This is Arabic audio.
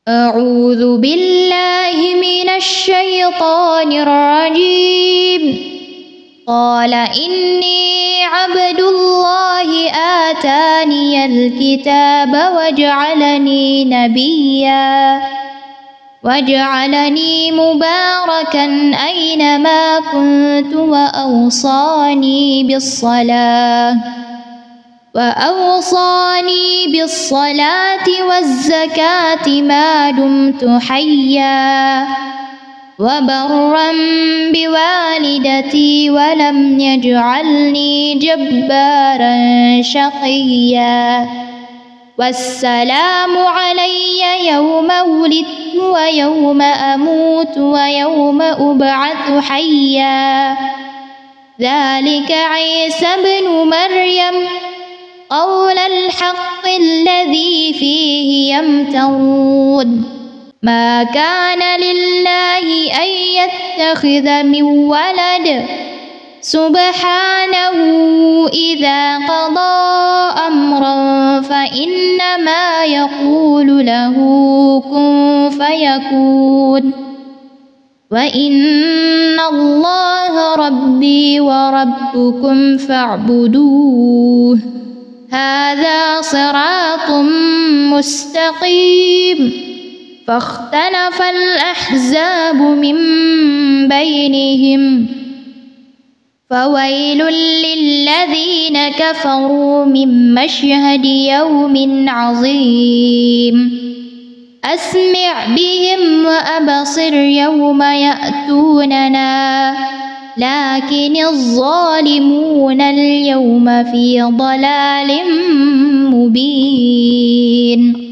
أعوذ بالله من الشيطان الرجيم. قال إني عبد الله آتاني الكتاب وجعلني نبيا وجعلني مباركا أينما كنت وأوصاني بالصلاة والزكاة ما دمت حيا وبرا بوالدتي ولم يجعلني جبارا شقيا والسلام علي يوم ولدت ويوم أموت ويوم أبعث حيا ذلك عيسى ابن مريم قول الحق الذي فيه يمترون. ما كان لله أن يتخذ من ولد سبحانه إذا قضى أمرا فإنما يقول له كن فيكون وإن الله ربي وربكم فاعبدوه هذا صراط مستقيم. فاختلف الأحزاب من بينهم فويل للذين كفروا من مشهد يوم عظيم. أسمع بهم وأبصر يوم يأتوننا لكن الظالمون اليوم في ضلال مبين.